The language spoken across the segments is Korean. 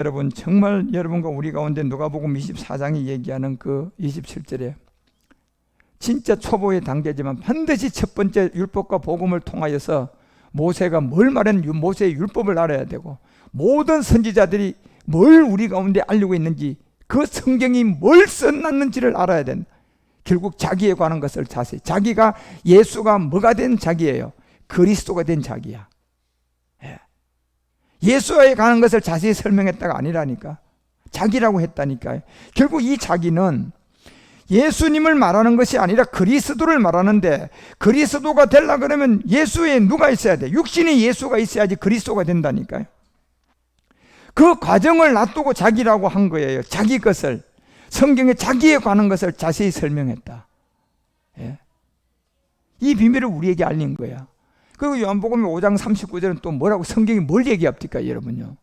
여러분, 정말 여러분과 우리 가운데 누가복음 24장이 얘기하는 그 27절에 진짜 초보의 단계지만 반드시 첫 번째 율법과 복음을 통하여서 모세가 뭘 말했는지 모세의 율법을 알아야 되고, 모든 선지자들이 뭘 우리 가운데 알리고 있는지, 그 성경이 뭘 써놨는지를 알아야 된다. 결국 자기에 관한 것을 자세히, 자기가 예수가 뭐가 된 자기예요? 그리스도가 된 자기야. 예수에 관한 것을 자세히 설명했다가 아니라니까, 자기라고 했다니까요. 결국 이 자기는 예수님을 말하는 것이 아니라 그리스도를 말하는데, 그리스도가 되려 그러면 예수에 누가 있어야 돼? 육신이 예수가 있어야지 그리스도가 된다니까요. 그 과정을 놔두고 자기라고 한 거예요. 자기 것을, 성경에 자기에 관한 것을 자세히 설명했다. 이 비밀을 우리에게 알린 거야. 그리고 요한복음 5장 39절은 또 뭐라고, 성경이 뭘 얘기합니까 여러분요?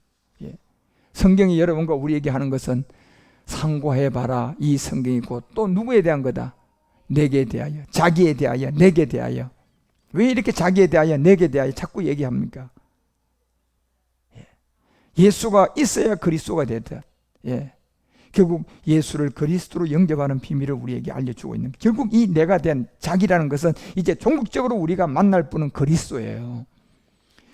성경이 여러분과 우리에게 하는 것은 상고해봐라, 이 성경이 곧 또 누구에 대한 거다? 내게 대하여, 자기에 대하여, 내게 대하여. 왜 이렇게 자기에 대하여, 내게 대하여 자꾸 얘기합니까? 예수가 있어야 그리스도가 되다. 결국 예수를 그리스도로 영접하는 비밀을 우리에게 알려주고 있는, 결국 이 내가 된 자기라는 것은 이제 종국적으로 우리가 만날 분은 그리스도예요.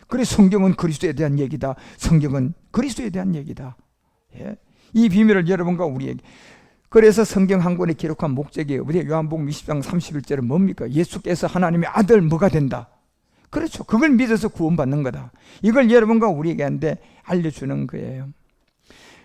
그래서 성경은 그리스도에 대한 얘기다. 성경은 그리스도에 대한 얘기다. 이 비밀을 여러분과 우리에게, 그래서 성경 한 권에 기록한 목적이 우리 요한복음 20장 31절은 뭡니까? 예수께서 하나님의 아들 뭐가 된다. 그렇죠. 그걸 믿어서 구원받는 거다. 이걸 여러분과 우리에게 알려주는 거예요.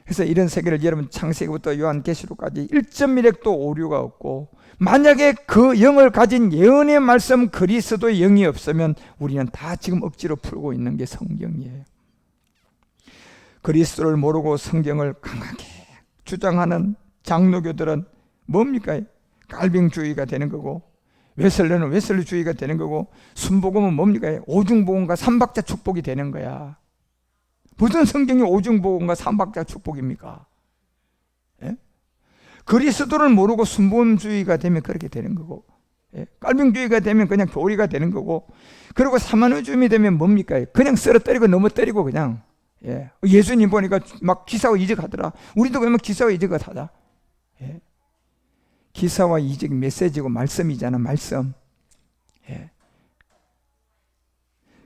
그래서 이런 세계를 여러분 창세기부터 요한계시록까지 1.1핵도 오류가 없고, 만약에 그 영을 가진 예언의 말씀 그리스도의 영이 없으면 우리는 다 지금 억지로 풀고 있는 게 성경이에요. 그리스도를 모르고 성경을 강하게 주장하는 장로교들은 뭡니까? 갈빙주의가 되는 거고, 웨슬레는 웨슬리주의가 되는 거고, 순복음은 뭡니까? 오중복음과 삼박자 축복이 되는 거야. 무슨 성경이 오중복음과 삼박자 축복입니까? 그리스도를 모르고 순복음주의가 되면 그렇게 되는 거고, 갈빙주의가 되면 그냥 교리가 되는 거고, 그리고 사만의주의이 되면 뭡니까? 그냥 쓰러뜨리고 넘어뜨리고 그냥, 예수님 보니까 막 기사와 이적하더라. 우리도 그러면 기사와 이적을 하자. 기사와 이적 메시지고 말씀이잖아, 말씀.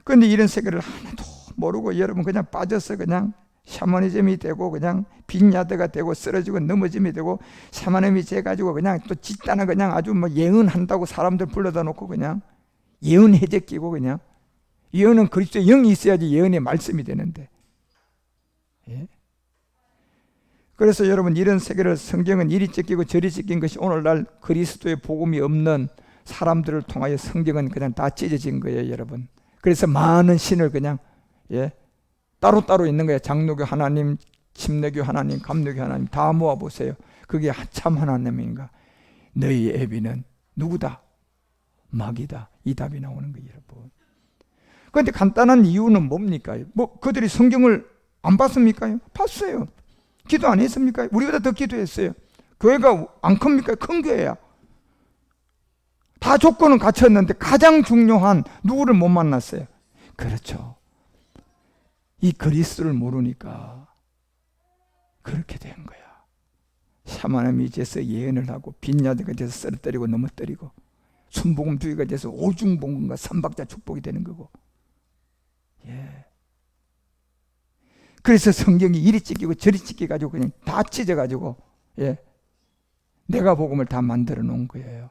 그런데 이런 세계를 하나도 모르고 여러분 그냥 빠져서 그냥 샤머니즘이 되고, 그냥 빈야드가 되고, 쓰러지고 넘어짐이 되고, 샤머니즘이 돼가지고 그냥 또 집단을 그냥 아주 뭐 예언한다고 사람들 불러다 놓고 그냥 예언 해제 끼고, 그냥 예언은 그리스도의 영이 있어야지 예언의 말씀이 되는데. 그래서 여러분, 이런 세계를 성경은 이리 찢기고 저리 찢긴 것이 오늘날 그리스도의 복음이 없는 사람들을 통하여 성경은 그냥 다 찢어진 거예요, 여러분. 그래서 많은 신을 그냥 따로따로 있는 거예요. 장로교 하나님, 침례교 하나님, 감로교 하나님 다 모아보세요. 그게 참 하나님인가? 너희 애비는 누구다? 마귀다. 이 답이 나오는 거예요, 여러분. 그런데 간단한 이유는 뭡니까? 뭐 그들이 성경을 안 봤습니까? 봤어요. 기도 안 했습니까? 우리보다 더 기도했어요. 교회가 안 큽니까? 큰 교회야. 다 조건은 갖췄는데 가장 중요한 누구를 못 만났어요? 그렇죠. 이 그리스도를 모르니까 그렇게 된 거야. 샤머니즘이 돼서 예언을 하고, 빈야드가 돼서 쓰러뜨리고 넘어뜨리고, 순복음주의가 돼서 오중복음과 삼박자 축복이 되는 거고. 그래서 성경이 이리 찢기고 저리 찢겨가지고 그냥 다 찢어가지고 내가 복음을 다 만들어 놓은 거예요.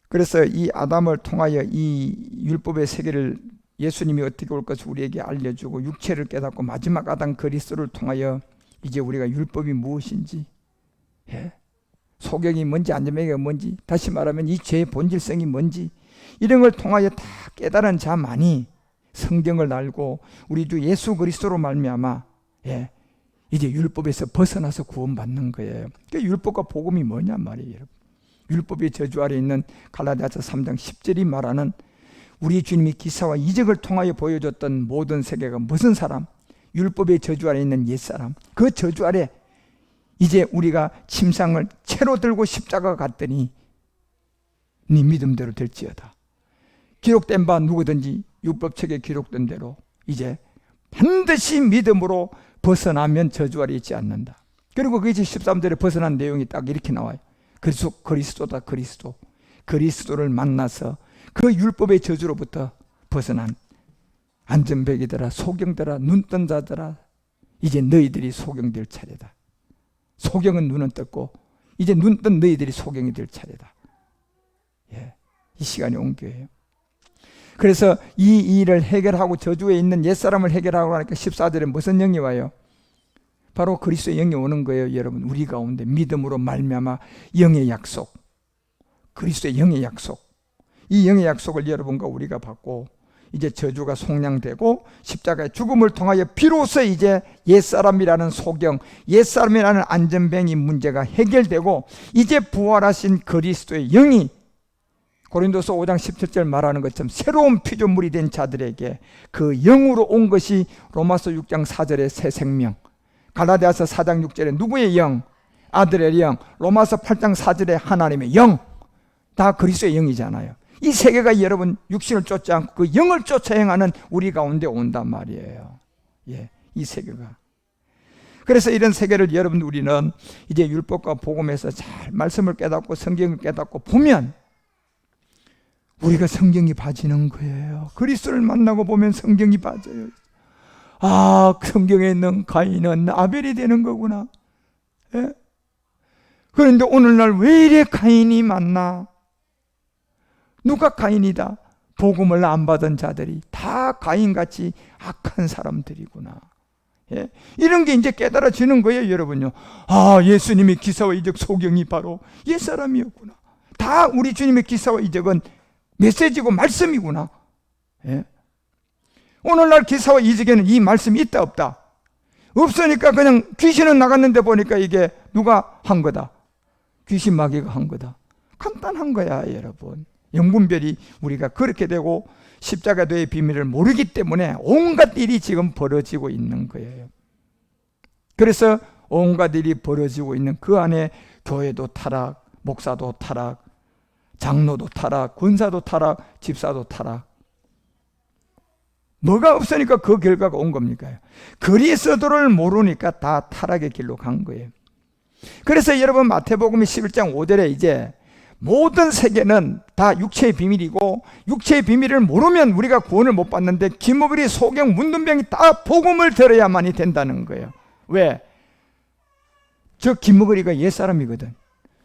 그래서 이 아담을 통하여 이 율법의 세계를 예수님이 어떻게 올 것을 우리에게 알려주고, 육체를 깨닫고 마지막 아담 그리스도를 통하여 이제 우리가 율법이 무엇인지, 소경이 뭔지 안전매가 뭔지, 다시 말하면 이 죄의 본질성이 뭔지, 이런 걸 통하여 다 깨달은 자만이 성경을 알고 우리 주 예수 그리스도로 말미암아 이제 율법에서 벗어나서 구원받는 거예요. 그러니까 율법과 복음이 뭐냐 말이에요, 여러분. 율법의 저주 아래 있는 갈라디아서 3장 10절이 말하는 우리 주님이 기사와 이적을 통하여 보여줬던 모든 세계가 무슨 사람? 율법의 저주 아래 있는 옛사람. 그 저주 아래 이제 우리가 침상을 채로 들고 십자가 갔더니 네 믿음대로 될지어다. 기록된 바 누구든지 율법책에 기록된 대로 이제 반드시 믿음으로 벗어나면 저주 아래 있지 않는다. 그리고 그 13절에 벗어난 내용이 딱 이렇게 나와요. 그래서 그리스도다, 그리스도. 그리스도를 만나서 그 율법의 저주로부터 벗어난 안전뱅이들아, 소경들아, 눈뜬 자들아, 이제 너희들이 소경될 차례다. 소경은 눈은 떴고 이제 눈뜬 너희들이 소경이 될 차례다. 예, 이 시간이 온 거예요. 그래서 이 일을 해결하고 저주에 있는 옛사람을 해결하고 하니까 14절에 무슨 영이 와요? 바로 그리스도의 영이 오는 거예요. 여러분, 우리 가운데 믿음으로 말미암아 영의 약속, 그리스도의 영의 약속, 이 영의 약속을 여러분과 우리가 받고 이제 저주가 속량되고 십자가의 죽음을 통하여 비로소 이제 옛사람이라는 소경, 옛사람이라는 안전뱅이 문제가 해결되고 이제 부활하신 그리스도의 영이 고린도서 5장 17절 말하는 것처럼 새로운 피조물이 된 자들에게 그 영으로 온 것이 로마서 6장 4절의 새 생명, 갈라디아서 4장 6절에 누구의 영? 아들의 영. 로마서 8장 4절에 하나님의 영. 다 그리스도의 영이잖아요. 이 세계가 여러분 육신을 쫓지 않고 그 영을 쫓아 행하는 우리 가운데 온단 말이에요. 예, 이 세계가. 그래서 이런 세계를 여러분 우리는 이제 율법과 복음에서 잘 말씀을 깨닫고 성경을 깨닫고 보면 우리가 성경이 봐지는 거예요. 그리스도를 만나고 보면 성경이 봐져요. 아, 성경에 있는 가인은 아벨이 되는 거구나. 예? 그런데 오늘날 왜 이래 가인이 많나? 누가 가인이다? 복음을 안 받은 자들이 다 가인같이 악한 사람들이구나. 예? 이런 게 이제 깨달아지는 거예요, 여러분요. 아, 예수님의 기사와 이적 소경이 바로 옛사람이었구나. 다 우리 주님의 기사와 이적은 메시지고 말씀이구나. 예? 오늘날 기사와 이적에는 이 말씀이 있다 없다? 없으니까 그냥 귀신은 나갔는데 보니까 이게 누가 한 거다? 귀신 마귀가 한 거다. 간단한 거야, 여러분. 영분별이 우리가 그렇게 되고 십자가도의 비밀을 모르기 때문에 온갖 일이 지금 벌어지고 있는 거예요. 그래서 온갖 일이 벌어지고 있는 그 안에 교회도 타락, 목사도 타락, 장로도 타락, 군사도 타락, 집사도 타락. 뭐가 없으니까 그 결과가 온 겁니까? 그리스도를 모르니까 다 타락의 길로 간 거예요. 그래서 여러분 마태복음 11장 5절에 이제 모든 세계는 다 육체의 비밀이고 육체의 비밀을 모르면 우리가 구원을 못 받는데 기목이, 소경, 문둥병이 다 복음을 들어야만이 된다는 거예요. 왜? 저 기목이가 옛사람이거든.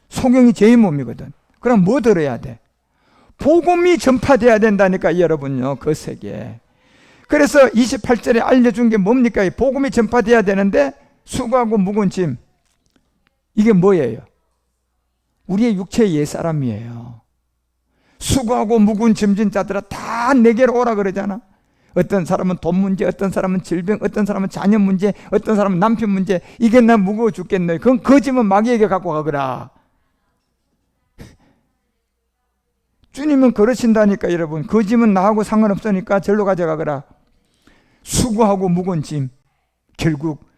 소경이 제 몸이거든. 그럼 뭐 들어야 돼? 복음이 전파돼야 된다니까 여러분요, 그 세계에. 그래서 28절에 알려준 게 뭡니까? 복음이 전파돼야 되는데 수고하고 묵은 짐, 이게 뭐예요? 우리의 육체의 옛사람이에요. 수고하고 묵은 짐진 자들아 다 내게로 오라 그러잖아. 어떤 사람은 돈 문제, 어떤 사람은 질병, 어떤 사람은 자녀 문제, 어떤 사람은 남편 문제. 이게 나 무거워 죽겠네. 그건 그 짐은 마귀에게 갖고 가거라. 주님은 그러신다니까 여러분. 그 짐은 나하고 상관없으니까 절로 가져가거라. 수고하고 묵은 짐, 결국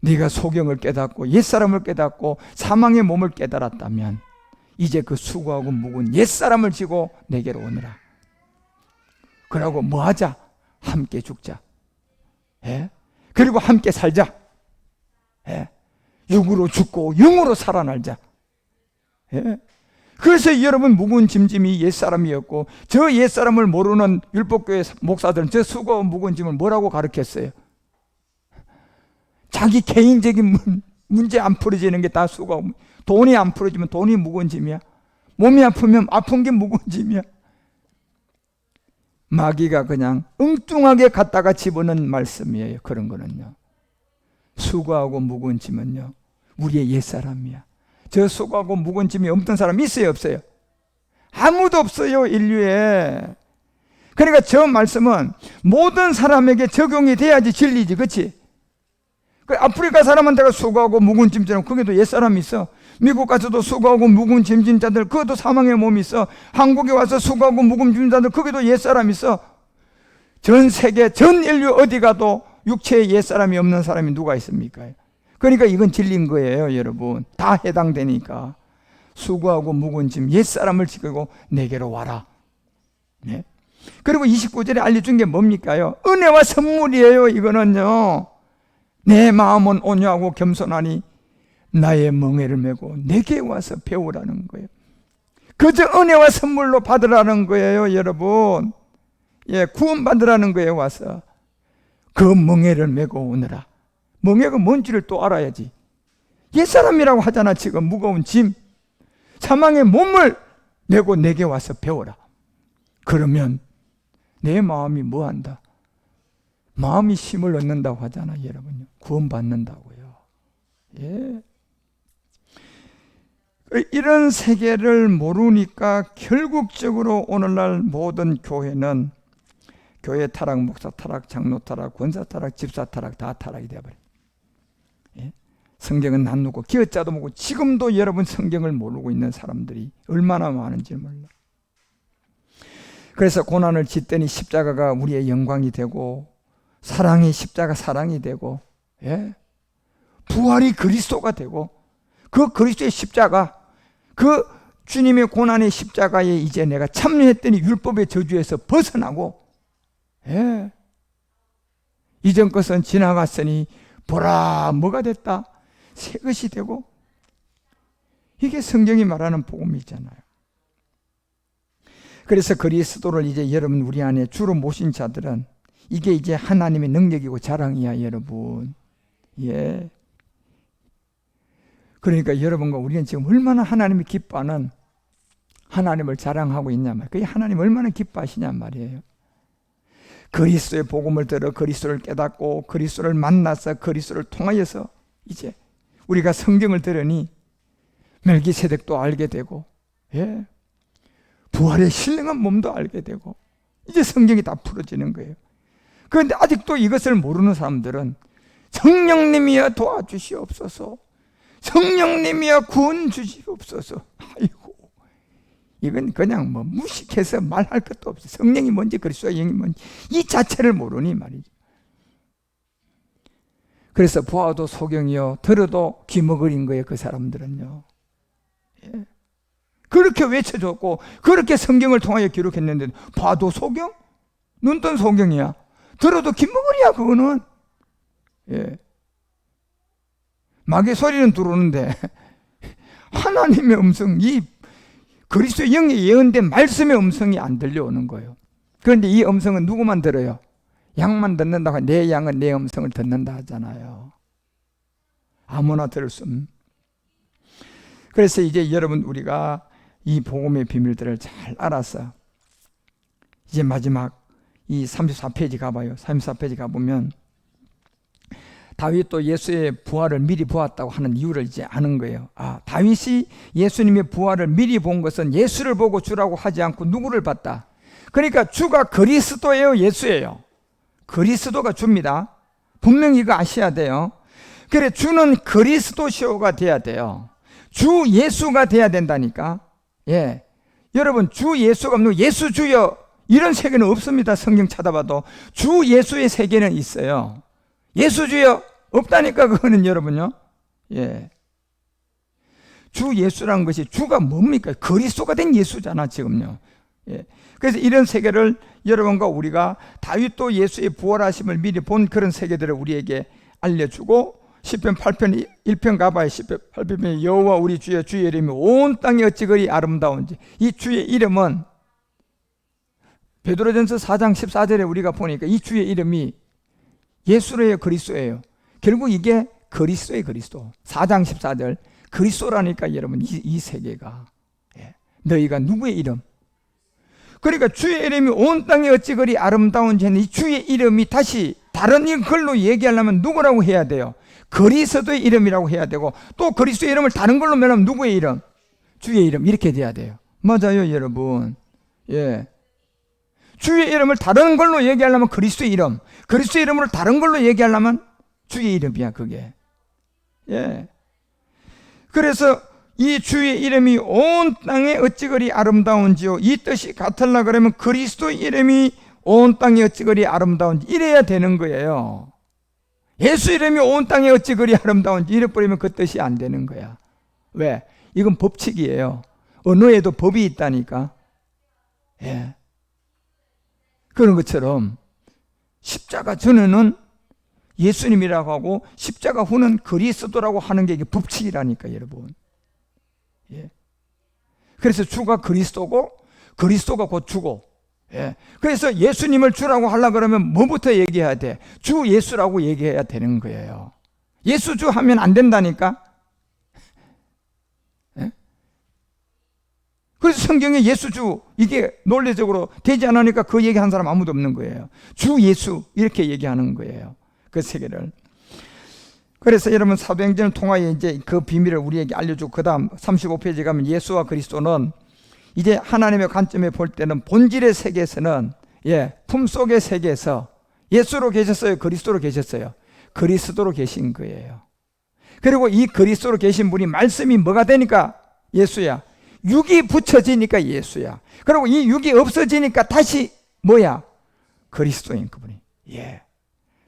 네가 소경을 깨닫고 옛사람을 깨닫고 사망의 몸을 깨달았다면 이제 그 수고하고 묵은 옛사람을 지고 내게로 오너라. 그러고 뭐 하자? 함께 죽자. 예? 그리고 함께 살자. 예? 육으로 죽고 영으로 살아날자. 예? 그래서 여러분 묵은 짐이 옛사람이었고 저 옛사람을 모르는 율법교회 목사들은 저 수고하고 묵은 짐을 뭐라고 가르쳤어요? 자기 개인적인 문제 안 풀어지는 게 다 수고하고, 돈이 안 풀어지면 돈이 묵은 짐이야. 몸이 아프면 아픈 게 묵은 짐이야. 마귀가 그냥 엉뚱하게 갖다가 집어넣은 말씀이에요. 그런 거는요. 수고하고 묵은 짐은요, 우리의 옛사람이야. 저 수고하고 묵은 짐이 없던 사람 있어요, 없어요? 아무도 없어요, 인류에. 그러니까 저 말씀은 모든 사람에게 적용이 돼야지 진리지, 그렇지? 아프리카 사람한테가 수고하고 묵은 짐자는 거기도 옛사람이 있어. 미국 가서도 수고하고 묵은 짐진 자들, 그것도 사망의 몸이 있어. 한국에 와서 수고하고 묵은 짐진 자들, 거기도 옛사람이 있어. 전 세계, 전 인류 어디 가도 육체에 옛사람이 없는 사람이 누가 있습니까? 그러니까 이건 진리인 거예요, 여러분. 다 해당되니까. 수고하고 묵은 짐, 옛사람을 지키고 내게로 와라. 네? 그리고 29절에 알려준 게 뭡니까요? 은혜와 선물이에요. 이거는요, 내 마음은 온유하고 겸손하니 나의 멍에를 메고 내게 와서 배우라는 거예요. 그저 은혜와 선물로 받으라는 거예요, 여러분. 예, 구원 받으라는 거예요. 와서 그 멍에를 메고 오너라. 멍에가 뭔지를 또 알아야지. 옛사람이라고 하잖아. 지금 무거운 짐, 사망의 몸을 메고 내게 와서 배워라. 그러면 내 마음이 뭐한다? 마음이 힘을 얻는다고 하잖아, 여러분요. 구원받는다고요. 예. 이런 세계를 모르니까 결국적으로 오늘날 모든 교회는 교회 타락, 목사 타락, 장로 타락, 권사 타락, 집사 타락 다 타락이 되어버려요. 예? 성경은 나누고 기어짜도 모르고 지금도 여러분 성경을 모르고 있는 사람들이 얼마나 많은지 몰라. 그래서 고난을 짓더니 십자가가 우리의 영광이 되고 사랑이 십자가 사랑이 되고, 예? 부활이 그리스도가 되고 그 그리스도의 십자가, 그 주님의 고난의 십자가에 이제 내가 참여했더니 율법의 저주에서 벗어나고, 예, 이전 것은 지나갔으니 보라 뭐가 됐다? 새 것이 되고. 이게 성경이 말하는 복음이잖아요. 그래서 그리스도를 이제 여러분 우리 안에 주로 모신 자들은 이게 이제 하나님의 능력이고 자랑이야, 여러분. 예. 그러니까 여러분과 우리는 지금 얼마나 하나님이 기뻐하는, 하나님을 자랑하고 있냐 말이에요. 그게 하나님 얼마나 기뻐하시냐 말이에요. 그리스도의 복음을 들어 그리스도를 깨닫고 그리스도를 만나서 그리스도를 통하여서 이제 우리가 성경을 들으니 멜기세덱도 알게 되고, 예, 부활의 신령한 몸도 알게 되고, 이제 성경이 다 풀어지는 거예요. 그런데 아직도 이것을 모르는 사람들은 성령님이여 도와주시옵소서, 성령님이여 구원 주시옵소서. 아이고, 이건 그냥 뭐 무식해서 말할 것도 없어. 성령이 뭔지 그리스도의 영이 뭔지 이 자체를 모르니 말이죠. 그래서 보아도 소경이요 들어도 귀머거린 거예요. 그 사람들은요. 예. 그렇게 외쳐줬고 그렇게 성경을 통하여 기록했는데 봐도 소경? 눈 뜬 소경이야. 들어도 귀머거리야 그거는. 예. 마귀의 소리는 들어오는데 하나님의 음성, 이 그리스도의 영에 예언된 말씀의 음성이 안 들려오는 거예요. 그런데 이 음성은 누구만 들어요? 양만 듣는다고. 내 양은 내 음성을 듣는다 하잖아요. 아무나 들을 수 없는. 그래서 이제 여러분 우리가 이 복음의 비밀들을 잘 알아서 이제 마지막 이 34페이지 가봐요. 34페이지 가보면 다윗도 예수의 부활을 미리 보았다고 하는 이유를 이제 아는 거예요. 아, 다윗이 예수님의 부활을 미리 본 것은 예수를 보고 주라고 하지 않고 누구를 봤다? 그러니까 주가 그리스도예요, 예수예요? 그리스도가 주입니다. 분명히 이거 아셔야 돼요. 그래, 주는 그리스도시오가 돼야 돼요. 주 예수가 돼야 된다니까. 예, 여러분 주 예수가 없는 예수 주여 이런 세계는 없습니다. 성경 찾아봐도 주 예수의 세계는 있어요. 예수 주여 없다니까. 그거는 여러분요. 예, 주 예수라는 것이 주가 뭡니까? 그리스도가 된 예수잖아 지금요. 예, 그래서 이런 세계를 여러분과 우리가 다윗도 예수의 부활하심을 미리 본 그런 세계들을 우리에게 알려주고, 시편 8편 1편 가봐야 10편 8편에 여호와 우리 주여 주의 이름이 온 땅에 어찌 그리 아름다운지. 이 주의 이름은 베드로전서 4장 14절에 우리가 보니까 이 주의 이름이 예수로의 그리스도예요. 결국 이게 그리스도의 그리스도. 4장 14절 그리스도라니까 여러분 이 세계가. 예. 너희가 누구의 이름? 그러니까 주의 이름이 온 땅에 어찌 그리 아름다운지 했는데 이 주의 이름이 다시 다른 걸로 얘기하려면 누구라고 해야 돼요? 그리스도의 이름이라고 해야 되고, 또 그리스도의 이름을 다른 걸로 말하면 누구의 이름? 주의 이름. 이렇게 돼야 돼요. 맞아요 여러분. 예, 주의 이름을 다른 걸로 얘기하려면 그리스도의 이름, 그리스도의 이름을 다른 걸로 얘기하려면 주의 이름이야 그게. 예, 그래서 이 주의 이름이 온 땅에 어찌 그리 아름다운지요. 이 뜻이 같으려 그러면 그리스도의 이름이 온 땅에 어찌 그리 아름다운지 이래야 되는 거예요. 예수 이름이 온 땅에 어찌 그리 아름다운지 이래버리면 그 뜻이 안 되는 거야. 왜? 이건 법칙이에요. 언어에도 법이 있다니까. 예. 그런 것처럼 십자가 전에는 예수님이라고 하고 십자가 후는 그리스도라고 하는 게 이게 법칙이라니까 여러분. 예. 그래서 주가 그리스도고 그리스도가 곧 주고. 예. 그래서 예수님을 주라고 하려고 그러면 뭐부터 얘기해야 돼? 주 예수라고 얘기해야 되는 거예요. 예수 주 하면 안 된다니까. 예? 그래서 성경에 예수 주 이게 논리적으로 되지 않으니까 그 얘기한 사람 아무도 없는 거예요. 주 예수 이렇게 얘기하는 거예요. 그 세계를. 그래서 여러분 사도행전을 통하여 이제 그 비밀을 우리에게 알려주고 그 다음 35페이지 가면 예수와 그리스도는 이제 하나님의 관점에 볼 때는 본질의 세계에서는 품속의 세계에서 예수로 계셨어요? 그리스도로 계셨어요? 그리스도로 계신 거예요. 그리고 이 그리스도로 계신 분이 말씀이 뭐가 되니까 예수야. 육이 붙여지니까 예수야. 그리고 이 육이 없어지니까 다시 뭐야? 그리스도인 그분이. 예.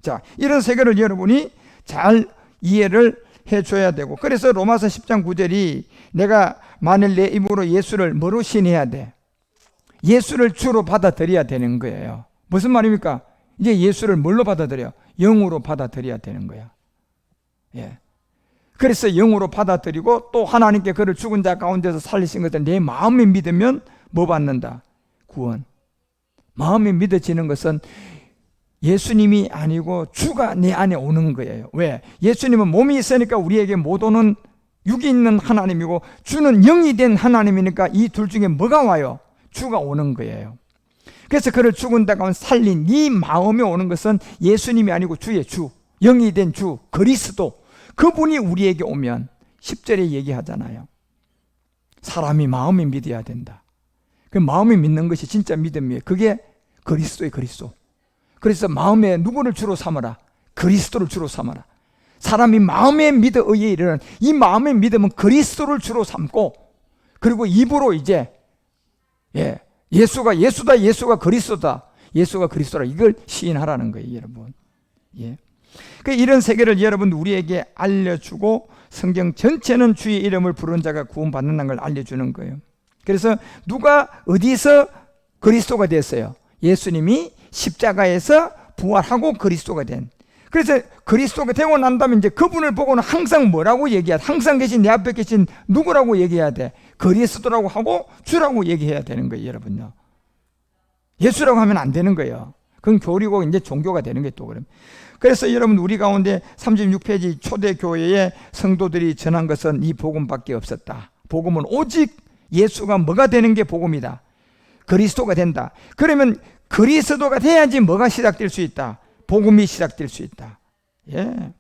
자, 이런 세계를 여러분이 잘 이해를 해줘야 되고, 그래서 로마서 10장 9절이 내가 만일 내 입으로 예수를 뭐로 시인해야 돼? 예수를 주로 받아들여야 되는 거예요. 무슨 말입니까? 이제 예수를 뭘로 받아들여? 영으로 받아들여야 되는 거야. 예. 그래서 영으로 받아들이고 또 하나님께 그를 죽은 자 가운데서 살리신 것을 내 마음에 믿으면 뭐 받는다? 구원. 마음에 믿어지는 것은 예수님이 아니고 주가 내 안에 오는 거예요. 왜? 예수님은 몸이 있으니까 우리에게 못 오는 육이 있는 하나님이고 주는 영이 된 하나님이니까 이 둘 중에 뭐가 와요? 주가 오는 거예요. 그래서 그를 죽은 자 가운데 살린 이 마음에 오는 것은 예수님이 아니고 주의 주, 영이 된 주, 그리스도, 그분이 우리에게 오면 10절에 얘기하잖아요. 사람이 마음에 믿어야 된다. 그 마음에 믿는 것이 진짜 믿음이에요. 그게 그리스도의 그리스도. 그래서 마음에 누구를 주로 삼아라? 그리스도를 주로 삼아라. 사람이 마음에 믿어 의에 이르는 이 마음의 믿음은 그리스도를 주로 삼고, 그리고 입으로 이제 예수가 예수다, 예수가 그리스도다, 예수가 그리스도라, 이걸 시인하라는 거예요, 여러분. 예. 이런 세계를 여러분 우리에게 알려주고 성경 전체는 주의 이름을 부르는 자가 구원받는다는 걸 알려주는 거예요. 그래서 누가 어디서 그리스도가 됐어요? 예수님이 십자가에서 부활하고 그리스도가 된. 그래서 그리스도가 되고 난 다음에 이제 그분을 보고는 항상 뭐라고 얘기해야 돼? 항상 계신 내 앞에 계신 누구라고 얘기해야 돼? 그리스도라고 하고 주라고 얘기해야 되는 거예요, 여러분요. 예수라고 하면 안 되는 거예요. 그건 교리고 이제 종교가 되는 게 또 그럼. 그래서 여러분 우리 가운데 36페이지 초대교회의 성도들이 전한 것은 이 복음밖에 없었다. 복음은 오직 예수가 뭐가 되는 게 복음이다. 그리스도가 된다. 그러면 그리스도가 돼야지 뭐가 시작될 수 있다. 복음이 시작될 수 있다. 예.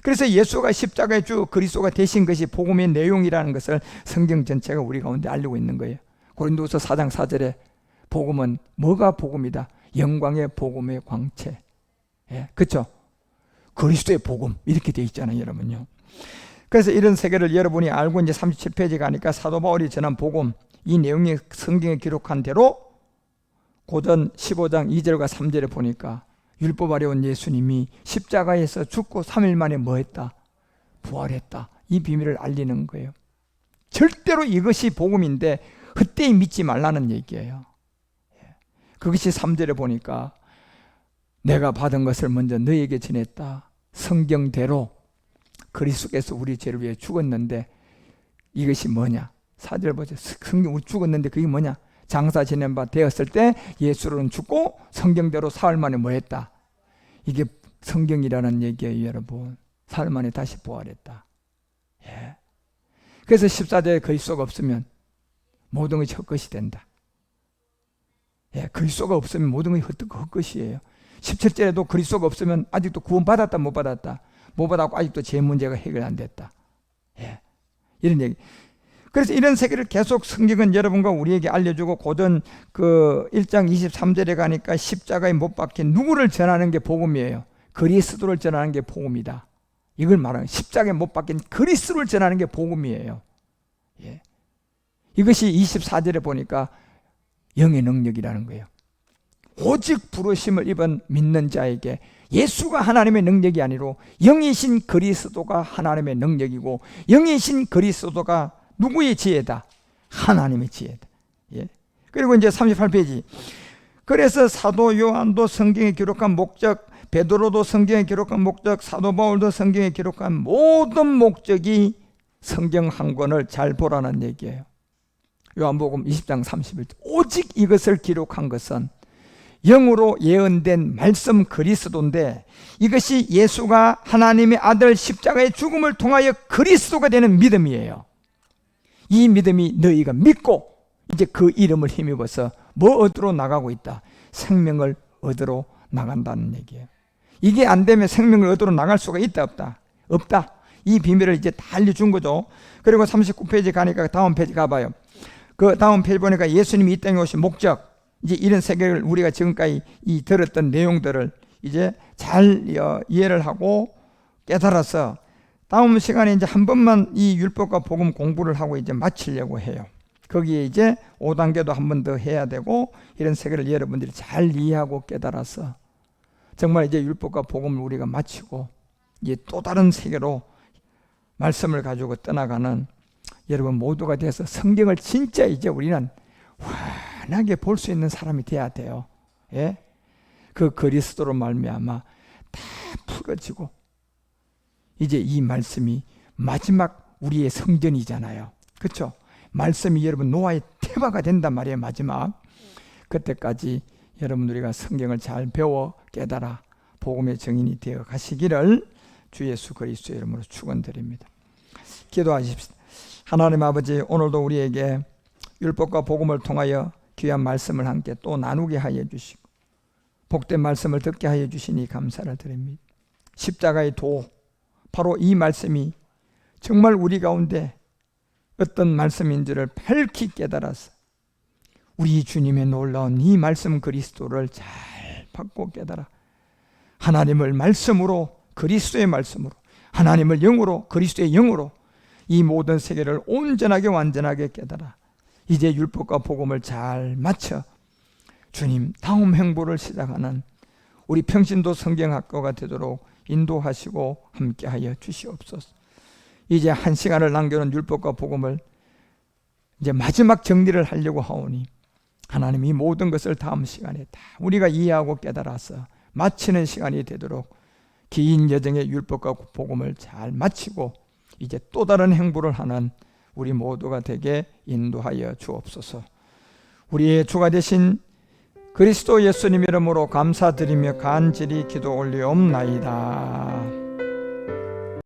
그래서 예수가 십자가의 주 그리스도가 되신 것이 복음의 내용이라는 것을 성경 전체가 우리 가운데 알리고 있는 거예요. 고린도서 4장 4절에 복음은 뭐가 복음이다? 영광의 복음의 광채. 예, 그렇죠? 그리스도의 복음 이렇게 돼 있잖아요, 여러분요. 그래서 이런 세계를 여러분이 알고 이제 37페이지 가니까 사도 바울이 전한 복음, 이 내용이 성경에 기록한 대로 고전 15장 2절과 3절에 보니까 율법 아래 온 예수님이 십자가에서 죽고 3일 만에 뭐 했다? 부활했다. 이 비밀을 알리는 거예요. 절대로 이것이 복음인데 헛되이 믿지 말라는 얘기예요. 그것이 3절에 보니까 내가 받은 것을 먼저 너희에게 전했다. 성경대로 그리스도께서 우리 죄를 위해 죽었는데 이것이 뭐냐? 4절 보죠. 성경 우리 죽었는데 그게 뭐냐? 장사 지낸 바 되었을 때 예수로는 죽고 성경대로 사흘 만에 뭐 했다? 이게 성경이라는 얘기예요, 여러분. 사흘 만에 다시 부활했다. 예. 그래서 14절에 그리스도가 없으면 모든 것이 헛것이 된다. 예, 그리스도가 없으면 모든 것이 헛것이에요. 17절에도 그리스도가 없으면 아직도 구원받았다 못 받았다? 못 받았고 아직도 제 문제가 해결 안 됐다. 예. 이런 얘기. 그래서 이런 세계를 계속 성경은 여러분과 우리에게 알려주고 고전 그 1장 23절에 가니까 십자가에 못 박힌 누구를 전하는 게 복음이에요. 그리스도를 전하는 게 복음이다. 이걸 말하는 십자가에 못 박힌 그리스도를 전하는 게 복음이에요. 예. 이것이 24절에 보니까 영의 능력이라는 거예요. 오직 부르심을 입은 믿는 자에게 예수가 하나님의 능력이 아니로 영이신 그리스도가 하나님의 능력이고 영이신 그리스도가 누구의 지혜다? 하나님의 지혜다. 예. 그리고 이제 38페이지 그래서 사도 요한도 성경에 기록한 목적, 베드로도 성경에 기록한 목적, 사도 바울도 성경에 기록한 모든 목적이 성경 한 권을 잘 보라는 얘기예요. 요한복음 20장 31절. 오직 이것을 기록한 것은 영으로 예언된 말씀 그리스도인데, 이것이 예수가 하나님의 아들 십자가의 죽음을 통하여 그리스도가 되는 믿음이에요. 이 믿음이 너희가 믿고 이제 그 이름을 힘입어서 뭐 얻으러 나가고 있다? 생명을 얻으러 나간다는 얘기예요. 이게 안 되면 생명을 얻으러 나갈 수가 있다 없다? 없다. 이 비밀을 이제 다 알려준 거죠. 그리고 39페이지 가니까 다음 페이지 가봐요. 그 다음 페이지 보니까 예수님이 이 땅에 오신 목적, 이제 이런 세계를 우리가 지금까지 이 들었던 내용들을 이제 잘 이해를 하고 깨달아서 다음 시간에 이제 한 번만 이 율법과 복음 공부를 하고 이제 마치려고 해요. 거기에 이제 5단계도 한 번 더 해야 되고, 이런 세계를 여러분들이 잘 이해하고 깨달아서 정말 이제 율법과 복음을 우리가 마치고 이제 또 다른 세계로 말씀을 가지고 떠나가는 여러분 모두가 돼서 성경을 진짜 이제 우리는 환하게 볼 수 있는 사람이 돼야 돼요. 예? 그 그리스도로 말미암아 다 풀어지고 이제 이 말씀이 마지막 우리의 성전이잖아요. 그렇죠? 말씀이 여러분 노아의 태바가 된단 말이에요. 마지막 그때까지 여러분 우리가 성경을 잘 배워 깨달아 복음의 증인이 되어 가시기를 주 예수 그리스도의 이름으로 축원드립니다. 기도하십시다. 하나님 아버지, 오늘도 우리에게 율법과 복음을 통하여 귀한 말씀을 함께 또 나누게 하여 주시고 복된 말씀을 듣게 하여 주시니 감사를 드립니다. 십자가의 도, 바로 이 말씀이 정말 우리 가운데 어떤 말씀인지를 밝히 깨달아서 우리 주님의 놀라운 이 말씀 그리스도를 잘 받고 깨달아 하나님을 말씀으로, 그리스도의 말씀으로, 하나님을 영으로, 그리스도의 영으로 이 모든 세계를 온전하게 완전하게 깨달아 이제 율법과 복음을 잘 맞춰 주님 다음 행보를 시작하는 우리 평신도 성경학교가 되도록 인도하시고 함께하여 주시옵소서. 이제 한 시간을 남겨놓은 율법과 복음을 이제 마지막 정리를 하려고 하오니 하나님 이 모든 것을 다음 시간에 다 우리가 이해하고 깨달아서 마치는 시간이 되도록 긴 여정의 율법과 복음을 잘 마치고 이제 또 다른 행보를 하는 우리 모두가 되게 인도하여 주옵소서. 우리의 주가 되신 그리스도 예수님 이름으로 감사드리며 간절히 기도 올리옵나이다.